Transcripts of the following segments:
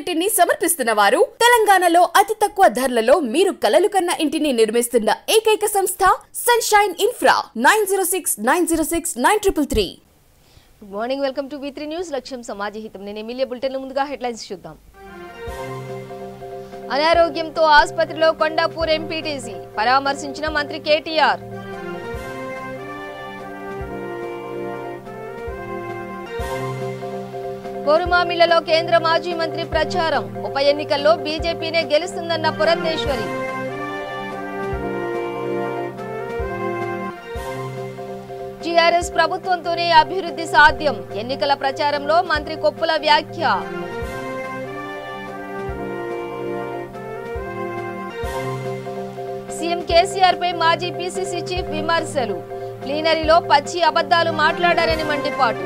ఇంటిని సమర్పిస్తున్న వారు తెలంగాణలో అతి తక్కువ ధరలలో మీరు కలలు కన్న ఇంటిని నిర్మిస్తున్న ఏకైక సంస్థ sunshine infra 9069069333. Good morning, welcome to V3 news. లక్ష్యం సమాజహితం. నేను ఎమ్మెల్యే బులెటిన్ ముందుగా హెడ్లైన్స్ చూద్దాం. అనారోగ్యంతో ఆసుపత్రిలో కొండాపూర్ ఎంపీటీసీ పరామర్శించిన మంత్రి కేటీఆర్. కోరుమామిళ్లలో కేంద్ర మాజీ మంత్రి ప్రచారం. ఉప ఎన్నికల్లో బీజేపీనే గెలుస్తుందన్న పురంధేశ్వరి. టీఆర్ఎస్ ప్రభుత్వంతోనే అభివృద్ధి సాధ్యం. ఎన్నికల ప్రచారంలో మంత్రి కొప్పుల వ్యాఖ్య. సీఎం కేసీఆర్ పై మాజీ పీసీసీ చీఫ్ విమర్శలు. ప్లీనరీలో పచ్చి అబద్దాలు మాట్లాడారని మండిపాటు.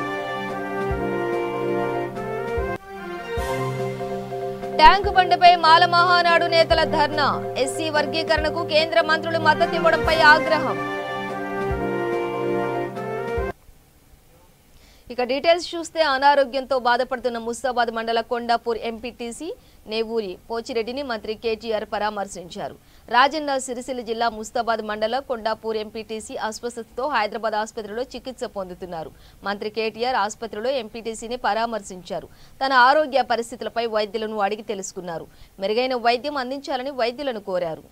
ట్యాంకు బండపై మాల మహానాడు నేతల ధర్నా. ఎస్సీ వర్గీకరణకు కేంద్ర మంత్రులు మద్దతివ్వడంపై ఆగ్రహం. ఇక డీటెయిల్స్ చూస్తే, అనారోగ్యంతో బాధపడుతున్న ముస్తాబాద్ మండల కొండాపూర్ ఎంపీటీసీ నేవూరి పోచిరెడ్డిని మంత్రి కేటీఆర్ పరామర్శించారు. రాజన్న సిరిసిల్ల జిల్లా ముస్తాబాద్ మండల కొండాపూర్ ఎంపీటీసీ అస్వస్థతతో హైదరాబాద్ ఆసుపత్రిలో చికిత్స పొందుతున్నారు. మంత్రి కేటీఆర్ ఆసుపత్రిలో ఎంపీటీసీని పరామర్శించారు. తన ఆరోగ్య పరిస్థితులపై వైద్యులను అడిగి తెలుసుకున్నారు. మెరుగైన వైద్యం అందించాలని వైద్యులను కోరారు.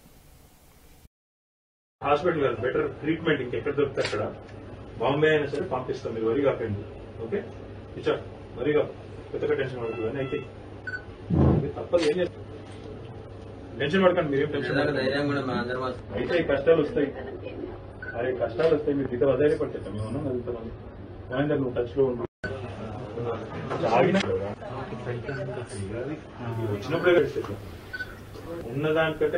బాంబే అయినా సరే పంపిస్తాం, మీరు వరి కాకండి. ఓకే ఇచ్చా వరిగా పెద్ద టెన్షన్ పడుతుంది అని అయితే తప్పదు. ఏం చేస్తాం, టెన్షన్ పడకండి, మీరేం టెన్షన్ అయితే కష్టాలు వస్తాయి. అరే కష్టాలు వస్తాయి, మీరు ఇంత వదిలే పడుతుంది. మేము ఉన్నాం ఇంతమంది. మహేందర్ నువ్వు టచ్ లో ఉన్నావు, వచ్చినప్పుడే ఉన్నదానికంటే.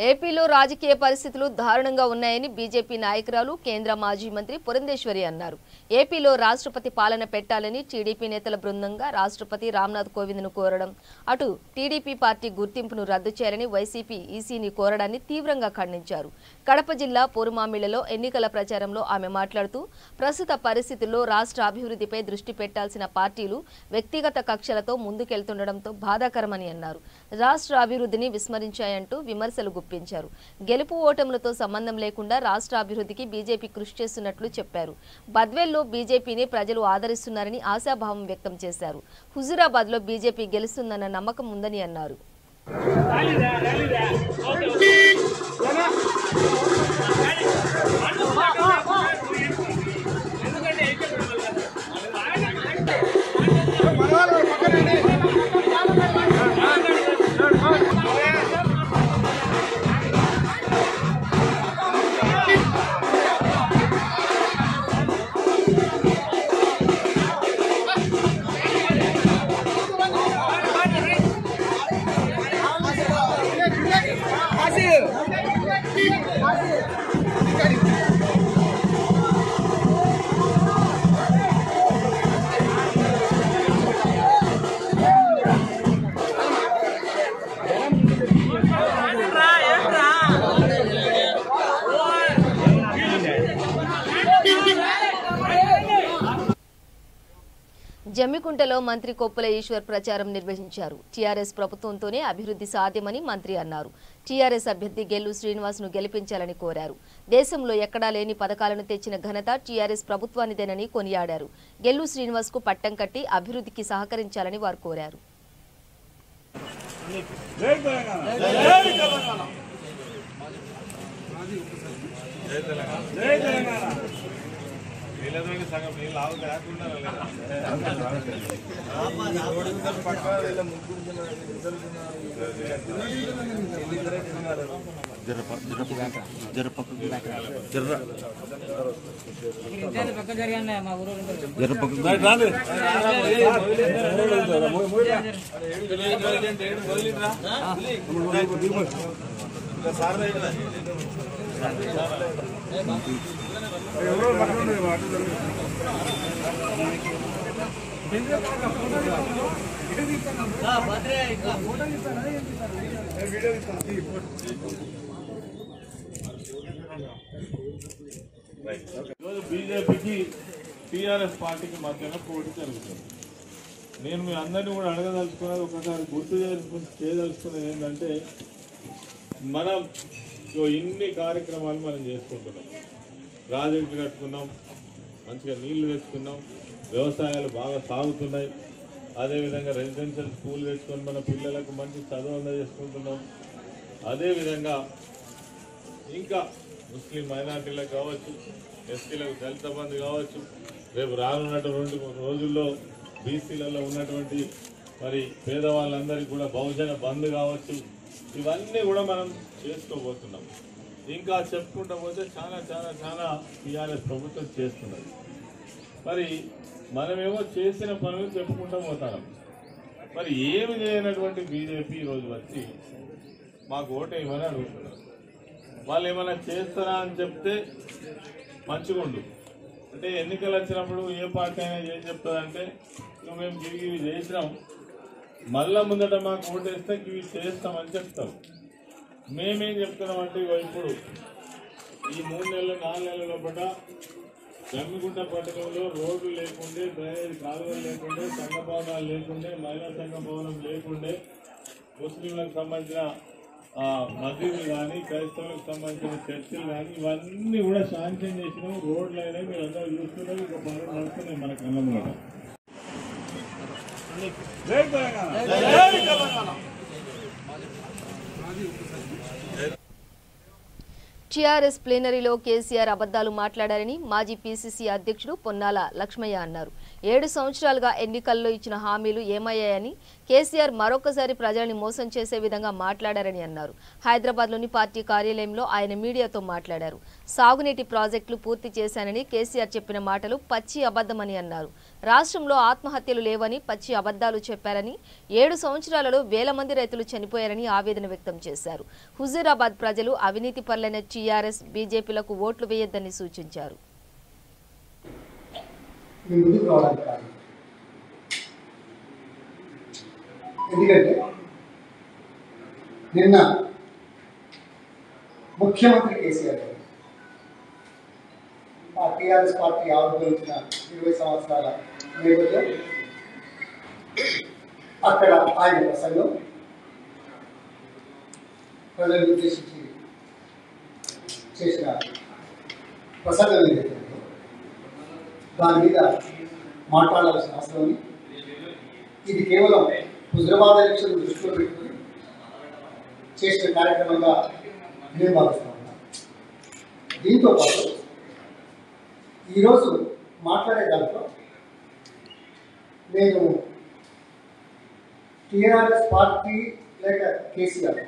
ఏపీలో రాజకీయ పరిస్థితులు దారుణంగా ఉన్నాయని బీజేపీ నాయకురాలు కేంద్ర మాజీ మంత్రి పురంధేశ్వరి అన్నారు. ఏపీలో రాష్ట్రపతి పాలన పెట్టాలని టీడీపీ నేతల బృందంగా రాష్ట్రపతి రామ్నాథ్ కోవింద్ను కోరడం, అటు టీడీపీ పార్టీ గుర్తింపును రద్దు చేయాలని వైసీపీ ఈసీని కోరడాన్ని తీవ్రంగా ఖండించారు. కడప జిల్లా పోరుమామిళ్లలో ఎన్నికల ప్రచారంలో ఆమె మాట్లాడుతూ, ప్రస్తుత పరిస్థితుల్లో రాష్ట్ర అభివృద్ధిపై దృష్టి పెట్టాల్సిన పార్టీలు వ్యక్తిగత కక్షలతో ముందుకెళ్తుండడంతో బాధాకరమని అన్నారు. రాష్ట్ర అభివృద్ధిని విస్మరించాయంటూ విమర్శలు గుప్పించారు. గెలుపు ఓటములతో సంబంధం లేకుండా రాష్ట్ర అభివృద్ధికి బీజేపీ కృషి చేస్తున్నట్లు చెప్పారు. బద్వేల్లో బీజేపీని ప్రజలు ఆదరిస్తున్నారని ఆశాభావం వ్యక్తం చేశారు. హుజూరాబాద్ లో బీజేపీ గెలుస్తుందన్న నమ్మకం ఉందని అన్నారు. జమ్మికుంటలో మంత్రి కొప్పుల ఈశ్వర్ ప్రచారం నిర్వహించారు. టీఆర్ఎస్ ప్రభుత్వంతోనే అభివృద్ధి సాధ్యమని మంత్రి అన్నారు. టీఆర్ఎస్ అభ్యర్థి గెల్లు శ్రీనివాస్ ను గెలిపించాలని కోరారు. దేశంలో ఎక్కడా లేని పథకాలను తెచ్చిన ఘనత టీఆర్ఎస్ ప్రభుత్వానిదేనని కొనియాడారు. గెల్లు శ్రీనివాస్ కు పట్టం కట్టి అభివృద్ధికి సహకరించాలని వారు కోరారు. సగం నీళ్ళు ఆవు కాకుండా బీజేపీకి టీఆర్ఎస్ పార్టీకి మధ్యన పోటీ జరుగుతుంది. నేను మీ అందరినీ కూడా అడగదలుచుకున్నది ఒకసారి గుర్తు చేయదలుచుకున్నది ఏంటంటే మనం ఇన్ని కార్యక్రమాలు మనం చేసుకుంటున్నాం. ప్రాజెక్టులు కట్టుకున్నాం, మంచిగా నీళ్లు తెచ్చుకున్నాం, వ్యవసాయాలు బాగా సాగుతున్నాయి. అదేవిధంగా రెసిడెన్షియల్ స్కూల్ తెచ్చుకొని మన పిల్లలకు మంచి చదువు అందజేసుకుంటున్నాం. అదేవిధంగా ఇంకా ముస్లిం మైనార్టీలకు కావచ్చు, ఎస్టీలకు దళిత బంధు కావచ్చు, రేపు రానున్నటువంటి రోజుల్లో బీసీలలో ఉన్నటువంటి మరి పేదవాళ్ళందరికీ కూడా బహుజన బంధు కావచ్చు. ఇవన్నీ కూడా మనం చేసుకోబోతున్నాం. ఇంకా చెప్పుకుంటూ పోతే చాలా చాలా చాలా టీఆర్ఎస్ ప్రభుత్వం చేస్తున్నది. మరి మనమేమో చేసిన పనులు చెప్పుకుంటూ పోతాం. మరి ఏమి చేయనటువంటి బీజేపీ ఈరోజు వచ్చి మాకు ఓటేయమని అడుగుతున్నారు. వాళ్ళు ఏమైనా చేస్తారా అని చెప్తే మంచిగుండు. అంటే ఎన్నికలు వచ్చినప్పుడు ఏ పార్టీ అయినా ఏం చెప్తుందంటే మేము ఇవి చేసినాం, మళ్ళా ముందట మాకు ఓటేస్తే ఇవి చేస్తామని చెప్తాం. మేమేం చెప్తున్నామంటే ఇప్పుడు ఈ 3 నెలలు 4 నెలల లోపల జమ్మిగుంట పట్టణంలో రోడ్లు లేకుండే, డ్రైనేజ్ కాలువలు లేకుండే, సంఘ భవనాలు లేకుండే, మహిళా సంఘ భవనం లేకుండే, ముస్లింలకు సంబంధించిన మసీదులు కానీ, క్రైస్తవులకు సంబంధించిన చర్చిలు కానీ ఇవన్నీ కూడా శాంక్షన్ చేసినాం. రోడ్లు అయినా మీరు అందరూ చూస్తున్నారు. ఒక పనులు నడుస్తున్నాయి మన కళ్ళ ముందు. టీఆర్ఎస్ ప్లీనరీలో కేసీఆర్ అబద్దాలు మాట్లాడారని మాజీ పీసీసీ అధ్యక్షుడు పొన్నాల లక్ష్మయ్య అన్నారు. 7 సంవత్సరాలుగా ఎన్నికల్లో ఇచ్చిన హామీలు ఏమయ్యాయని, కేసీఆర్ మరొకసారి ప్రజల్ని మోసం చేసే విధంగా మాట్లాడారని అన్నారు. హైదరాబాద్లోని పార్టీ కార్యాలయంలో ఆయన మీడియాతో మాట్లాడారు. సాగునీటి ప్రాజెక్టులు పూర్తి చేశానని కేసీఆర్ చెప్పిన మాటలు పచ్చి అబద్దమని అన్నారు. రాష్ట్రంలో ఆత్మహత్యలు లేవని పచ్చి అబద్దాలు చెప్పారని, 7 సంవత్సరాలలో వేల మంది రైతులు చనిపోయారని ఆవేదన వ్యక్తం చేశారు. హుజూరాబాద్ ప్రజలు అవినీతి పరులైన టీఆర్ఎస్ బీజేపీలకు ఓట్లు వేయొద్దని సూచించారు. ఎందుకంటే నిన్న ముఖ్యమంత్రి కేసీఆర్ గారు టీఆర్ఎస్ పార్టీ ఆవిర్భవించిన 20 సంవత్సరాల నేపథ్యం అక్కడ ఆయన ప్రసంగం ప్రజలను ఉద్దేశించి చేసిన ప్రసంగం ఏదైతే దాని మీద మాట్లాడాల్సిన అవసరం ఉంది. ఇది కేవలం హుజూరాబాద్ ఎలక్షన్ దృష్టిలో పెట్టుకుని చేసిన కార్యక్రమంగా నేను భావిస్తూ ఉన్నాను. దీంతో పాటు ఈరోజు మాట్లాడే దాంట్లో నేను టీఆర్ఎస్ పార్టీ లేక కేసీఆర్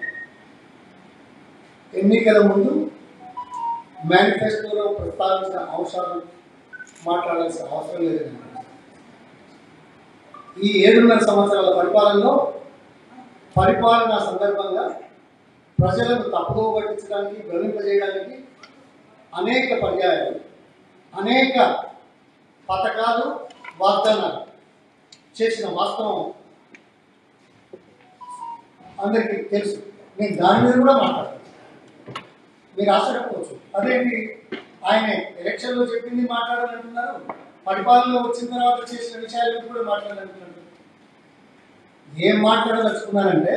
ఎన్నికల ముందు మేనిఫెస్టోలో ప్రస్తావించిన అంశాలు మాట్లాడాల్సిన అవసరం లేదని ఈ 7.5 సంవత్సరాల పరిపాలన సందర్భంగా ప్రజలను తప్పుదోవ పట్టించడానికి, భ్రమింపజేయడానికి అనేక పర్యాయాలు, అనేక పథకాలు, వాగ్దానాలు చేసిన వాస్తవం అందరికీ తెలుసు. నేను దాని మీద కూడా మాట్లాడతాను. మీరు ఆశ్చర్యపోవచ్చు, అదేంటి ఆయన ఎలక్షన్లో చెప్పింది మాట్లాడాలంటున్నారు, పరిపాలనలో వచ్చిన తర్వాత చేసిన విషయాల మీద కూడా మాట్లాడాలంటున్నారు. ఏం మాట్లాడదలుచుకున్నారంటే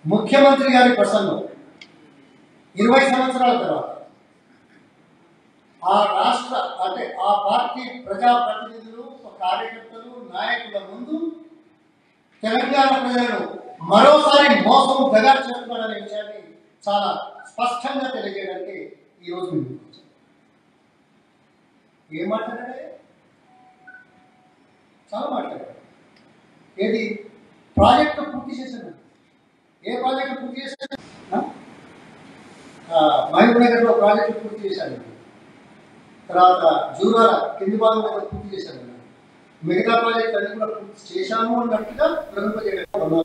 ముఖ్యమంత్రి గారి ప్రసంగం 20 సంవత్సరాల తర్వాత ఆ రాష్ట్ర అంటే ఆ పార్టీ ప్రజాప్రతినిధులు, కార్యకర్తలు, నాయకుల ముందు తెలంగాణ ప్రజలను మరోసారి మోసం దగా చేస్తున్నారనే విషయాన్ని చాలా స్పష్టంగా తెలియజేయడానికి ఈరోజు మేము ఏం మాట్లాడాడే చాలా మాట్లాడారు. ఏది ప్రాజెక్టు పూర్తి చేశాను, ఏ ప్రాజెక్టు పూర్తి చేశాను? మహబూబ్ నగర్లో ప్రాజెక్టు పూర్తి చేశాను, తర్వాత జూరాల కింది భాగం మీద పూర్తి చేశాను, మిగతా ప్రాజెక్ట్ అన్ని కూడా పూర్తి చేశాను అన్నట్టుగా ప్రకటింపజేయడం.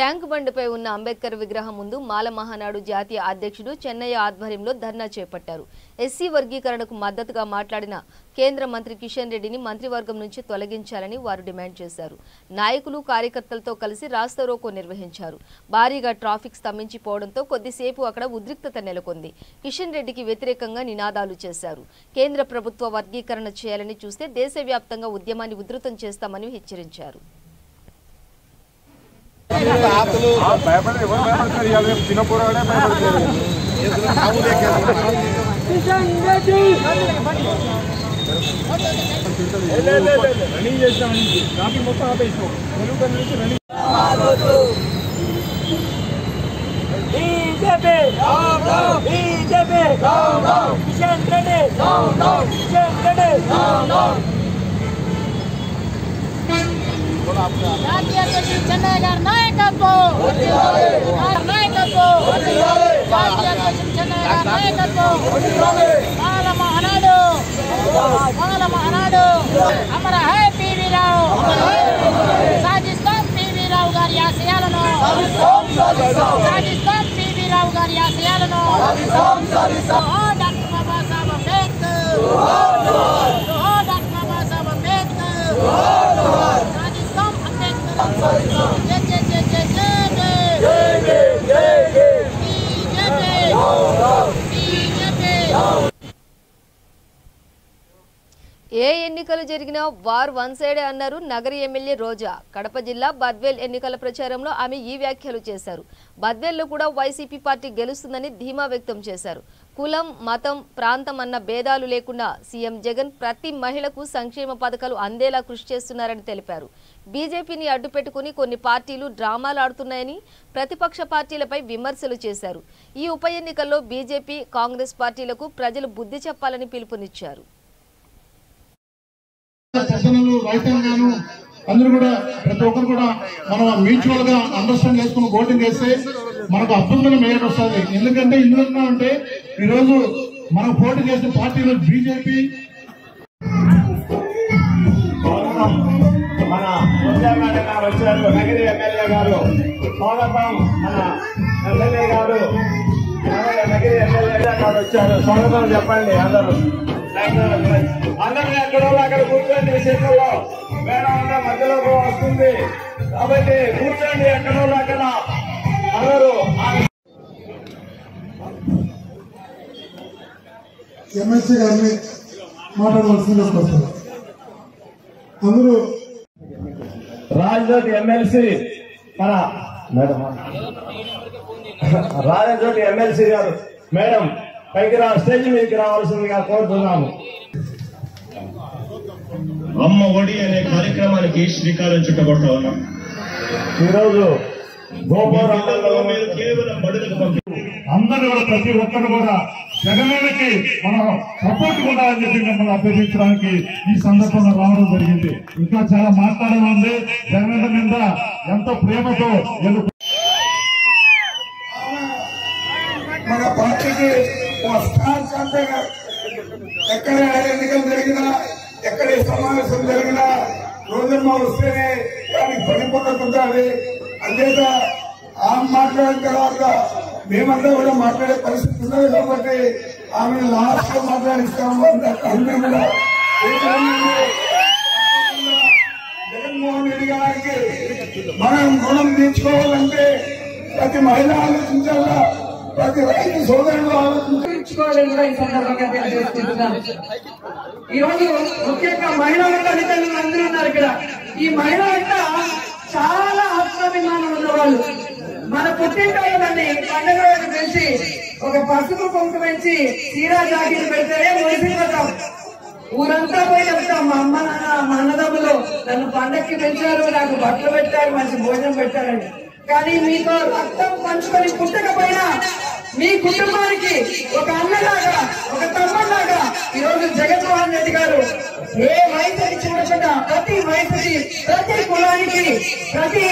ట్యాంక్ బండ్పై ఉన్న అంబేద్కర్ విగ్రహం ముందు మాల మహానాడు జాతీయ అధ్యక్షుడు చెన్నయ్య ఆధ్వర్యంలో ధర్నా చేపట్టారు. ఎస్సీ వర్గీకరణకు మద్దతుగా మాట్లాడిన కేంద్ర మంత్రి కిషన్ రెడ్డిని మంత్రివర్గం నుంచి తొలగించాలని వారు డిమాండ్ చేశారు. నాయకులు కార్యకర్తలతో కలిసి రాస్తారోకో నిర్వహించారు. భారీగా ట్రాఫిక్ స్తంభించిపోవడంతో కొద్దిసేపు అక్కడ ఉద్రిక్తత నెలకొంది. కిషన్ రెడ్డికి వ్యతిరేకంగా నినాదాలు చేశారు. కేంద్ర ప్రభుత్వ వర్గీకరణ చేయాలని చూస్తే దేశవ్యాప్తంగా ఉద్యమాన్ని ఉధృతం చేస్తామని హెచ్చరించారు. జాతీయ అధ్యక్షుడు చెన్నయ్య గారి నాయకత్వం, జాతీయ అధ్యక్షుడు చెన్నయ్య గారి నాయకత్వం, మాల మహానాడు అమర హై పివి రావు, సాధిస్తాం పివి రావు గారి ఆశయాలను, సాధిస్తాం పివి రావు గారి ఆశయాలను. డాక్టర్ బాబాసాహెబ్ అంబేద్కర్, డాక్టర్ బాబాసాహెబ్ అంబేద్కర్, సాధిస్తాం అంబేద్కర్. ఏ ఎన్నికలు జరిగినా వార్ వన్ సైడే అన్నారు నగరి ఎమ్మెల్యే రోజా. కడప జిల్లా బద్వేల్ ఎన్నికల ప్రచారంలో ఆమె ఈ వ్యాఖ్యలు చేశారు. బద్వేల్లో కూడా వైసీపీ పార్టీ గెలుస్తుందని ధీమా వ్యక్తం చేశారు. కులం, మతం, ప్రాంతం అన్న భేదాలు లేకుండా సీఎం జగన్ ప్రతి మహిళకు సంక్షేమ పథకాలు అందేలా కృషి చేస్తున్నారని తెలిపారు. బీజేపీని అడ్డుపెట్టుకుని కొన్ని పార్టీలు డ్రామాలు ఆడుతున్నాయని ప్రతిపక్ష పార్టీలపై విమర్శలు చేశారు. ఈ ఉప ఎన్నికల్లో బీజేపీ, కాంగ్రెస్ పార్టీలకు ప్రజలు బుద్ధి చెప్పాలని పిలుపునిచ్చారు. రైతాంగాను అందరూ కూడా ప్రతి ఒక్కరు కూడా మనం మ్యూచువల్ గా అండర్స్టాండ్ చేసుకుని ఓటింగ్ వేస్తే మనకు అభ్యంతరం మేరకు వస్తుంది. ఎందుకంటే ఎందుకంటే అంటే ఈరోజు మనం పోటీ చేసిన పార్టీలు బీజేపీ, మన మేడం గారు వచ్చారు, నగరి ఎమ్మెల్యే గారు స్వాగతం. మన ఎమ్మెల్యే గారు నగరి ఎమ్మెల్యే గారు వచ్చారు, స్వాగతం చెప్పండి. అందరూ ఎక్కడో అక్కడ కూర్చోండి. విషయంలో మేడం అంతా మధ్యలోకి వస్తుంది కాబట్టి కూర్చోండి ఎక్కడో అక్కడ అందరూ. ఎంఎస్సీ గారిని మాట్లాడవలసింది అందరూ. రాజ్యోతి ఎమ్మెల్సీ మన మేడం, రాజ్యోతి ఎమ్మెల్సీ గారు మేడం పైకి స్టేజ్ మీదకి రావాల్సిందిగా కోరుతున్నాము. అమ్మ ఒడి అనే కార్యక్రమానికి శ్రీకారం చుట్టబోతా ఉన్నాం. ఈరోజు కేవలం బడులకు పంపి అందరూ కూడా ప్రతి ఒక్కరు కూడా జగన్కి మనం సపోర్ట్ ఉండాలని చెప్పి మిమ్మల్ని అభ్యర్థించడానికి ఈ సందర్భంగా రావడం జరిగింది. ఇంకా చాలా మాట్లాడాలి ఉంది. జగన్ మీద ఎంతో ప్రేమతో మన పార్టీకి ఎక్కడ ఎన్నికలు జరిగినా, ఎక్కడ సమావేశం జరిగినా రోజమ్మ వస్తేనే దానికి పరిపూర్ణత ఉండాలి. అంతేత ఆమె మాట్లాడిన తర్వాత మేమంతా కూడా మాట్లాడే పరిస్థితి ఉన్నది కాబట్టి ఆమెను లాస్ట్ లో మాట్లాడిస్తాము. అందరూ కూడా జగన్మోహన్ రెడ్డి గారికి మనం రుణం తీర్చుకోవాలంటే ప్రతి మహిళ ఆలోచించాలా, ప్రతి రైతు సోదరులు ఆలోచించుకోవాలని కూడా ఈ సందర్భంగా తెలియజేసుకుంటున్నాను. ఈ రోజు ముఖ్యంగా మహిళలు తల్లిదండ్రులు అందరూ ఉన్నారు ఇక్కడ. ఈ మహిళలంతా చాలా ఆత్మాభిమానం ఉన్నవాళ్ళు. మన పుట్టింటోళ్ళని పండుగ రోజు పెంచి ఒక పసుపు కుంకుమ పెంచి తీరా జాకీలు పెడితేనే మురిసిపోతాం. ఊరంతా పోయి చెప్తాం, మా అమ్మ నాన్న మా అన్నదమ్ములు నన్ను పండక్కి పెంచారు, నాకు బట్టలు పెట్టారు, మంచి భోజనం పెట్టారని. కానీ మీతో రక్తం పంచుకొని పుట్టకపోయినా మీ కుటుంబానికి ఒక అన్నలాగా, ఒక తమ్ముళ్లాగా ఈరోజు జగన్మోహన్ రెడ్డి గారు ఏ వయసుకి చూడకుండా ప్రతి వయసుకి, ప్రతి కులానికి, ప్రతి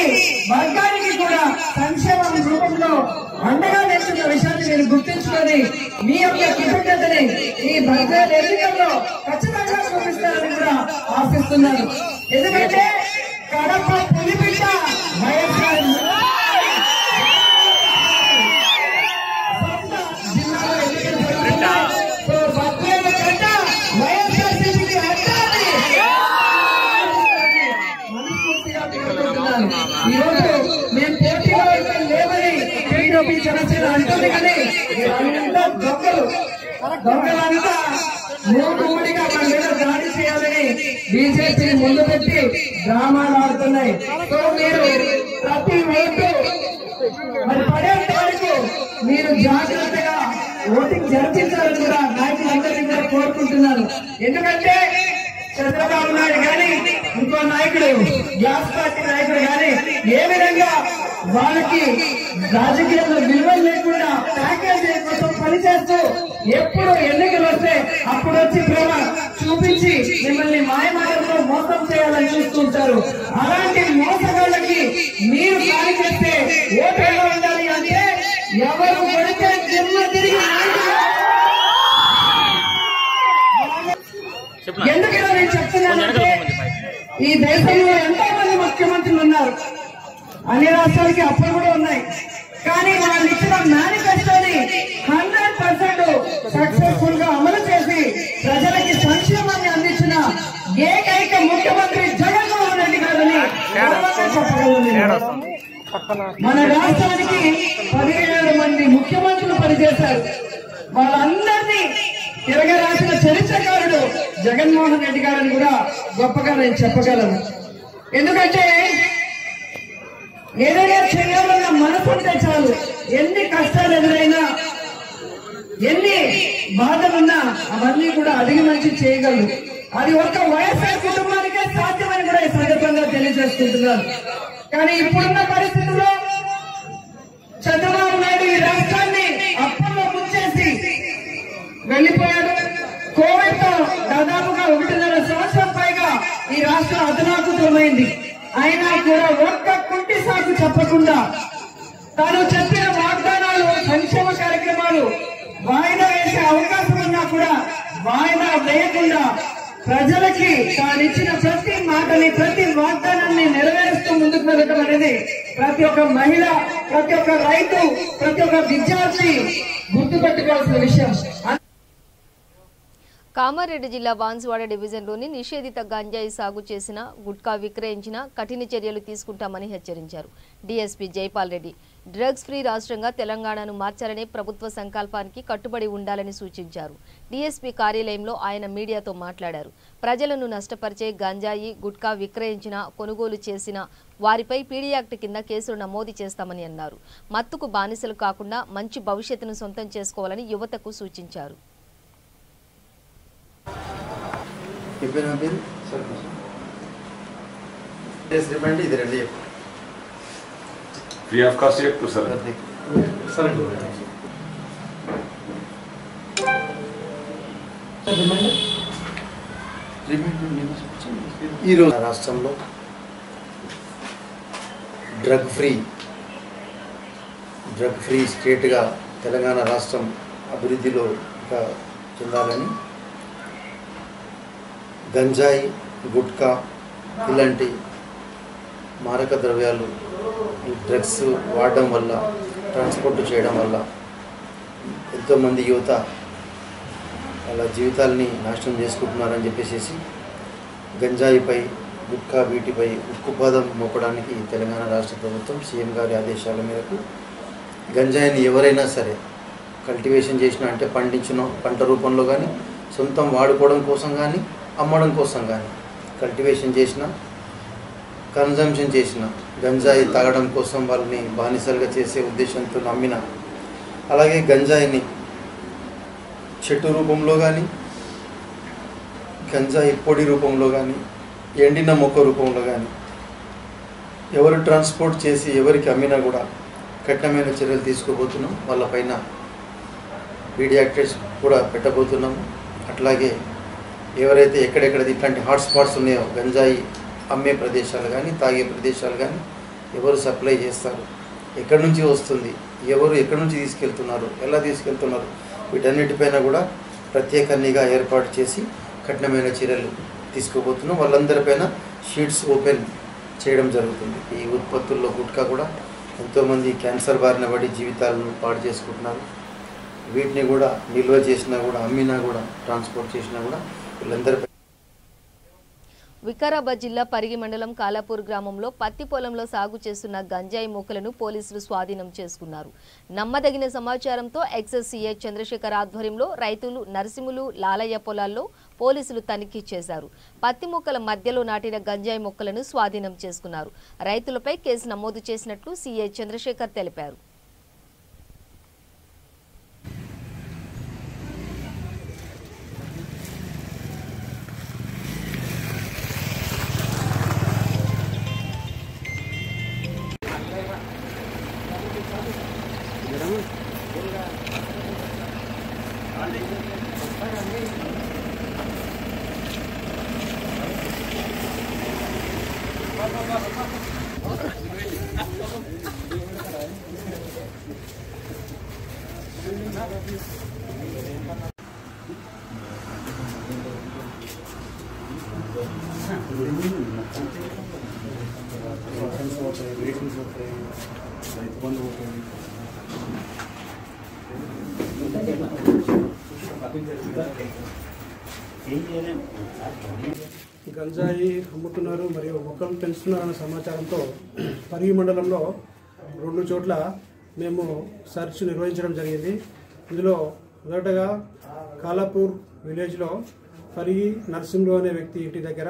వర్గానికి కూడా సంక్షేమం రూపంలో అండగా నిలుస్తున్న విషయాన్ని మీరు గుర్తించుకొని మీ యొక్క కృతజ్ఞతని ఈ బడ్జెట్ ఎన్నికల్లో ఖచ్చితంగా చూపిస్తారని కూడా ఆశిస్తున్నాను. ఎందుకంటే కడప పులిబిడ్డ వైఎస్ఆర్ అంటుంది కానీ వీళ్ళంతా దొంగలంతా మూకుముడిగా మన మీద దాడి చేయాలని బీజేపీని ముందు పెట్టి డ్రామాలు ఆడుతున్నాయి. సో మీరు ప్రతి ఓటు మరి పడేంత వరకు మీరు జాగ్రత్తగా ఓటింగ్ జరిపించాలని కూడా నాయకులందరినీ కూడా కోరుకుంటున్నాను. ఎందుకంటే చంద్రబాబు నాయుడు కానీ ఇంకో నాయకుడు గ్యాస్ పార్టీ నాయకుడు కానీ ఏ విధంగా వాళ్ళకి రాజకీయాల్లో విలువలు లేకుండా ప్యాకేజీ కోసం పనిచేస్తూ ఎప్పుడు ఎన్నికలు వస్తే అప్పుడు వచ్చి ప్రేమ చూపించి మిమ్మల్ని మాయమాటలతో మోసం చేయాలని చూస్తుంటారు. అలాంటి మోసగాళ్ళకి మీరు పని చేస్తే ఓటు ఎలా ఉండాలి అంటే ఎవరు పడితే జన్మ తిరిగి ఎందుకైనా నేను చెప్తున్నానంటే ఈ దేశంలో ఎంతో మంది ముఖ్యమంత్రులు ఉన్నారు. అన్ని రాష్ట్రాలకి అప్పులు కూడా ఉన్నాయి. కానీ వాళ్ళు ఇచ్చిన మేనిఫెస్టోని 100% సక్సెస్ఫుల్ గా అమలు చేసి ప్రజలకి సంక్షేమాన్ని అందించిన ఏకైక ముఖ్యమంత్రి జగన్మోహన్ రెడ్డి గారని చెప్పగలను. మన రాష్ట్రానికి 17 మంది ముఖ్యమంత్రులు పనిచేశారు. వాళ్ళందరినీ తిరగరాసిన చరిత్రకారుడు జగన్మోహన్ రెడ్డి గారని కూడా గొప్పగా నేను చెప్పగలను. ఎందుకంటే ఏదైనా చేయాలన్న మనసుంటే చాలు, ఎన్ని కష్టాలు ఎదురైనా ఎన్ని బాధలున్నా అవన్నీ కూడా అధిగమించి చేయగలరు. అది ఒక్క వైఎస్ఆర్ కుటుంబానికే సాధ్యమని కూడా ఈ సందర్భంగా తెలియజేసుకుంటున్నారు. కానీ ఇప్పుడున్న పరిస్థితుల్లో చంద్రబాబు నాయుడు ఈ రాష్ట్రాన్ని అప్పుల్లో ముంచేసి వెళ్లిపోయాడు. కోవిడ్ తో దాదాపుగా 1.5 సంవత్సరం పైగా ఈ రాష్ట్రం అతలాకుతలమైంది. అయినా కూడా ఒక్క కుంటి సాకు చెప్పకుండా తాను చెప్పిన వాగ్దానాలు, సంక్షేమ కార్యక్రమాలు వాయిదా వేసే అవకాశం ఉన్నా కూడా వాయిదా వేయకుండా ప్రజలకి తానిచ్చిన ప్రతి మాటని, ప్రతి వాగ్దానాన్ని నెరవేరుస్తూ ముందుకు వెళ్ళడం అనేది ప్రతి ఒక్క మహిళ, ప్రతి ఒక్క రైతు, ప్రతి ఒక్క విద్యార్థి గుర్తుపెట్టుకోవాల్సిన విషయం. కామారెడ్డి జిల్లా బాన్సువాడ డివిజన్లోని నిషేధిత గంజాయి సాగు చేసిన, గుట్కా విక్రయించిన కఠిన చర్యలు తీసుకుంటామని హెచ్చరించారు DSP Jaipal Reddy. Drugs free రాష్ట్రంగా తెలంగాణను మార్చాలనే ప్రభుత్వ సంకల్పానికి కట్టుబడి ఉండాలని సూచించారు. డీఎస్పీ కార్యాలయంలో ఆయన మీడియాతో మాట్లాడారు. ప్రజలను నష్టపరిచే గంజాయి, గుట్కా విక్రయించిన, కొనుగోలు చేసిన వారిపై పీడీ యాక్ట్ కింద కేసులు నమోదు చేస్తామని అన్నారు. మత్తుకు బానిసలు కాకుండా మంచి భవిష్యత్తును సొంతం చేసుకోవాలని యువతకు సూచించారు. ఫ్రీ ఆఫ్ కాస్ట్ చెప్తారు సార్. ఈరోజు రాష్ట్రంలో డ్రగ్ ఫ్రీ స్టేట్గా తెలంగాణ రాష్ట్రం అభివృద్ధిలో చెందాలని గంజాయి, గుట్కా ఇలాంటి మారక ద్రవ్యాలు, ఈ డ్రగ్స్ వాడడం వల్ల, ట్రాన్స్పోర్ట్ చేయడం వల్ల ఎంతోమంది యువత వాళ్ళ జీవితాలని నాశనం చేసుకుంటున్నారని చెప్పేసి గంజాయిపై, గుట్కా వీటిపై ఉక్కుపాదం మోపడానికి తెలంగాణ రాష్ట్ర ప్రభుత్వం సీఎం గారి ఆదేశాల మేరకు గంజాయిని ఎవరైనా సరే కల్టివేషన్ చేసిన, అంటే పండించిన పంట రూపంలో కానీ, సొంతం వాడుకోవడం కోసం కానీ, అమ్మడం కోసం కానీ కల్టివేషన్ చేసిన, కన్జంప్షన్ చేసిన, గంజాయి తాగడం కోసం వాళ్ళని బానిసలుగా చేసే ఉద్దేశంతో నమ్మిన, అలాగే గంజాయిని చెట్టు రూపంలో కానీ, గంజాయి పొడి రూపంలో కానీ, ఎండిన మొక్క రూపంలో కానీ ఎవరు ట్రాన్స్పోర్ట్ చేసి ఎవరికి అమ్మినా కూడా కఠినమైన చర్యలు తీసుకోబోతున్నాం. వాళ్ళపైన పీడీ యాక్ట్ కూడా పెట్టబోతున్నాము. అట్లాగే ఎవరైతే ఎక్కడెక్కడ ఇట్లాంటి హాట్స్పాట్స్ ఉన్నాయో, గంజాయి అమ్మే ప్రదేశాలు కానీ, తాగే ప్రదేశాలు కానీ, ఎవరు సప్లై చేస్తారు, ఎక్కడి నుంచి వస్తుంది, ఎవరు ఎక్కడి నుంచి తీసుకెళ్తున్నారు, ఎలా తీసుకెళ్తున్నారు, వీటన్నిటిపైన కూడా ప్రత్యేక నిఘా ఏర్పాటు చేసి కఠినమైన చర్యలు తీసుకోబోతున్నాం. వాళ్ళందరిపైన షీట్స్ ఓపెన్ చేయడం జరుగుతుంది. ఈ ఉత్పత్తుల్లో గుట్కా కూడా ఎంతోమంది క్యాన్సర్ బారిన పడి జీవితాలను పాడు చేసుకుంటున్నారు. వీటిని కూడా నిల్వ చేసినా కూడా, అమ్మినా కూడా, ట్రాన్స్పోర్ట్ చేసినా కూడా వీళ్ళందరిపై వికారాబాద్ జిల్లా పరిగి మండలం కాలాపూర్ గ్రామంలో పత్తి పొలంలో సాగు చేస్తున్న గంజాయి మొక్కలను పోలీసులు స్వాధీనం చేసుకున్నారు. నమ్మదగిన సమాచారంతో ఎక్సైజ్ సీఐ చంద్రశేఖర్ ఆధ్వర్యంలో రైతులు నరసింహులు లాలయ్య పొలాల్లో పోలీసులు తనిఖీ చేశారు. పత్తి మొక్కల మధ్యలో నాటిన గంజాయి మొక్కలను స్వాధీనం చేసుకున్నారు. రైతులపై కేసు నమోదు చేసినట్లు సీఐ చంద్రశేఖర్ తెలిపారు. గంజాయి అమ్ముతున్నారు మరియు మొక్కలు పెంచుతున్నారన్న సమాచారంతో పరిగి మండలంలో 2 చోట్ల మేము సెర్చ్ నిర్వహించడం జరిగింది. ఇందులో మొదటగా కాలాపూర్ విలేజ్లో పరిగి నరసింహులు అనే వ్యక్తి ఇంటి దగ్గర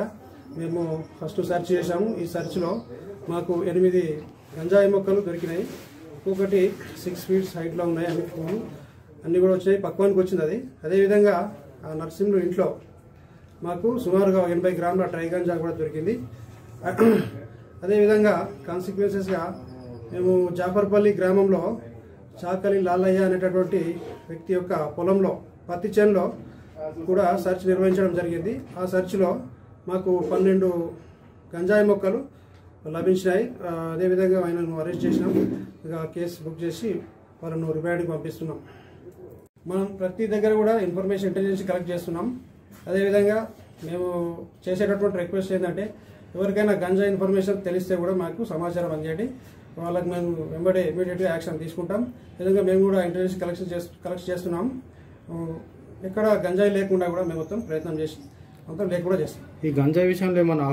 మేము ఫస్ట్ సెర్చ్ చేశాము. ఈ సెర్చ్లో మాకు 8 గంజాయి మొక్కలు దొరికినాయి. ఒక్కొక్కటి 6 ఫీట్స్ హైట్లో ఉన్నాయి. అన్ని కూడా వచ్చినాయి, పక్వానికి వచ్చింది అది. అదేవిధంగా ఆ నరసింహులు ఇంట్లో మాకు సుమారుగా 80 గ్రాముల డ్రై గంజా కూడా దొరికింది. అదేవిధంగా కాన్సిక్వెన్సెస్గా మేము జాఫర్పల్లి గ్రామంలో చాకలి లాలయ్య అనేటటువంటి వ్యక్తి యొక్క పొలంలో పత్తి చేనులో కూడా సెర్చ్ నిర్వహించడం జరిగింది. ఆ సెర్చ్లో మాకు 12 గంజాయి మొక్కలు లభించినాయి. అదేవిధంగా ఆయనను అరెస్ట్ చేసినాం. ఇక కేసు బుక్ చేసి వాళ్ళను రిమాండ్కి పంపిస్తున్నాం. మనం ప్రతి దగ్గర కూడా ఇన్ఫర్మేషన్ ఇంటెలిజెన్స్ కలెక్ట్ చేస్తున్నాం. అదేవిధంగా మేము చేసేటటువంటి రిక్వెస్ట్ ఏంటంటే ఎవరికైనా గంజా ఇన్ఫర్మేషన్ తెలిస్తే కూడా మాకు సమాచారం అందించండి. వాళ్ళకి మేము వెంబడే ఇమీడియట్గా యాక్షన్ తీసుకుంటాం. విధంగా మేము కూడా ఇంటెలిజెన్స్ కలెక్ట్ చేస్తున్నాం. ఎక్కడ గంజాయి లేకుండా కూడా మేము మొత్తం ప్రయత్నం చేసి మొత్తం లేకుండా చేస్తాం. ఈ గంజాయి విషయంలో ఏమన్నా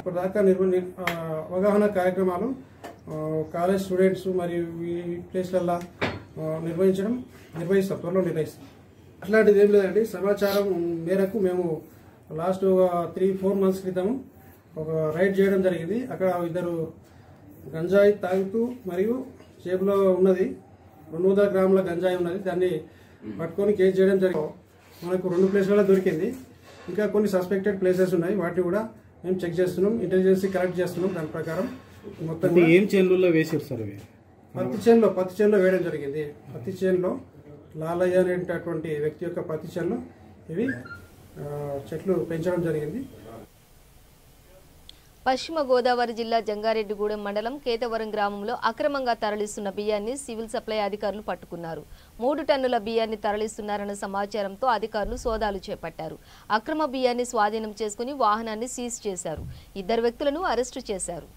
ఇప్పటిదాకా అవగాహన కార్యక్రమాలు కాలేజ్ స్టూడెంట్స్ మరియు ఈ ప్లేస్లల్లో నిర్వహిస్తాం, త్వరలో నిర్వహిస్తాం. అట్లాంటిది ఏం లేదండి. సమాచారం మేరకు మేము లాస్ట్ 3-4 మంత్స్ క్రితం ఒక రైడ్ చేయడం జరిగింది. అక్కడ 2 గంజాయి తాగుతూ మరియు జేబులో ఉన్నది 200 గ్రాముల గంజాయి ఉన్నది. దాన్ని పట్టుకొని కేసు చేయడం జరిగింది. మనకు 2 ప్లేస్లలో దొరికింది. ఇంకా కొన్ని సస్పెక్టెడ్ ప్లేసెస్ ఉన్నాయి. వాటిని కూడా మేము చెక్ చేస్తున్నాం, ఇంటెలిజెన్స్ కలెక్ట్ చేస్తున్నాం. దాని ప్రకారం మొత్తం ఏం చేనులలో వేసారు సార్? పత్తి చేనులో వేయడం జరిగింది. పత్తి చేనులో లాలయ్య అనేటటువంటి వ్యక్తి యొక్క పత్తి చేనులో ఇవి చెట్లు పెంచడం జరిగింది. పశ్చిమ గోదావరి జిల్లా జంగారెడ్డిగూడెం మండలం కేతవరం గ్రామంలో అక్రమంగా తరలిస్తున్న బియ్యాన్ని సివిల్ సప్లై అధికారులు పట్టుకున్నారు. 3 టన్నుల బియ్యాన్ని తరలిస్తున్నారన్న సమాచారంతో అధికారులు సోదాలు చేపట్టారు. అక్రమ బియ్యాన్ని స్వాధీనం చేసుకుని వాహనాన్ని సీజ్ చేశారు. 2 వ్యక్తులను అరెస్టు చేశారు.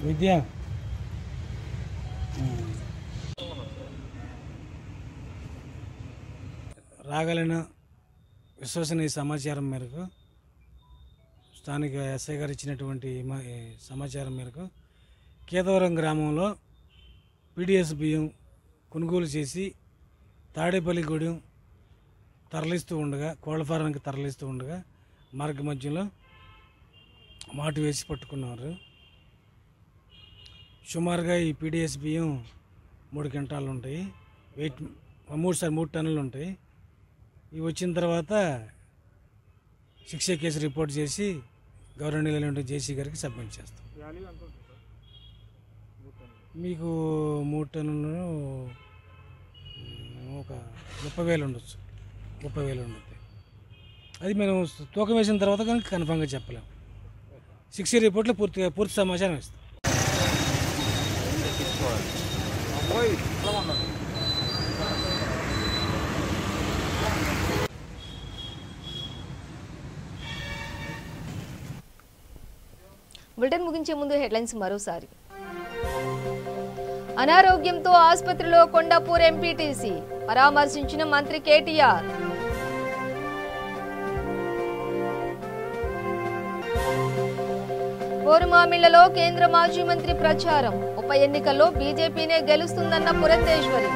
విద్య రాగలిగిన విశ్వసనీయ సమాచారం మేరకు స్థానిక ఎస్ఐ గారు ఇచ్చినటువంటి సమాచారం మేరకు కేతవరం గ్రామంలో పీడిఎస్ బియ్యం కొనుగోలు చేసి తాడేపల్లిగూడెం తరలిస్తూ ఉండగా, కోళ్ల ఫారానికి తరలిస్తూ ఉండగా మార్గ మధ్యలో మాటు వేసి పట్టుకున్నారు. సుమారుగా ఈ పీడిఎస్ బియ్యం 3 క్వింటాలు ఉంటాయి. వెయిట్ 3 టన్నులు ఉంటాయి. ఇవి వచ్చిన తర్వాత 6A కేసు రిపోర్ట్ చేసి గవర్నమెంట్ జేసీ గారికి సబ్మిట్ చేస్తాం. మీకు 3 టన్నులు ఒక 30,000 ఉండొచ్చు, 30,000 ఉండొచ్చు. అది మేము తూకం వేసిన తర్వాత కనుక కన్ఫామ్గా చెప్పలేము. 6A రిపోర్ట్లో పూర్తి సమాచారం ఇస్తాం. బులెటిన్ ముగించే ముందు హెడ్లైన్స్ మరోసారి. అనారోగ్యంతో ఆసుపత్రిలో కొండాపూర్ ఎంపీటీసీ పరామర్శించిన మంత్రి కేటీఆర్. కోరుమామిళ్లలో కేంద్ర మాజీ మంత్రి ప్రచారం. ఉప ఎన్నికల్లో బీజేపీనే గెలుస్తుందన్న పురంధేశ్వరి.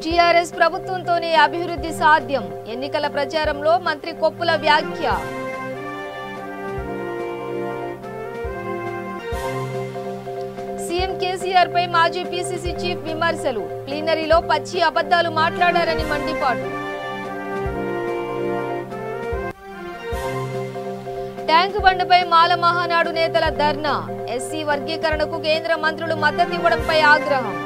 టీఆర్ఎస్ ప్రభుత్వంతోనే అభివృద్ధి సాధ్యం. ఎన్నికల ప్రచారంలో మంత్రి కొప్పుల వ్యాఖ్య. సీఎం కేసీఆర్ పై మాజీ పీసీసీ చీఫ్ విమర్శలు. ప్లీనరీలో పచ్చి అబద్ధాలు మాట్లాడారని మండిపాటు. ట్యాంకు బండపై మాల మహానాడు నేతల ధర్నా. ఎస్సీ వర్గీకరణకు కేంద్ర మంత్రులు మద్దతివ్వడంపై ఆగ్రహం.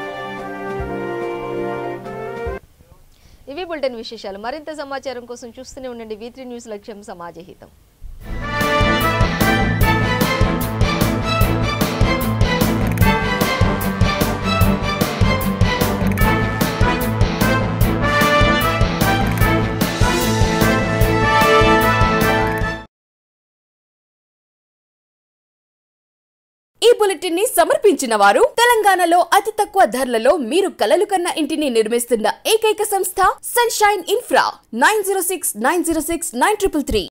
ఇవి బులెటిన్ విశేషాలు. మరింత సమాచారం కోసం చూస్తూనే ఉండండి V3 న్యూస్. లక్ష్యం సమాజహితం. ఈ బులెటిన్ ని సమర్పించిన వారు తెలంగాణలో అతి తక్కువ ధరలలో మీరు కలలు కన్న ఇంటిని నిర్మిస్తున్న ఏకైక సంస్థ సన్షైన్ ఇన్ఫ్రా. 9069069333.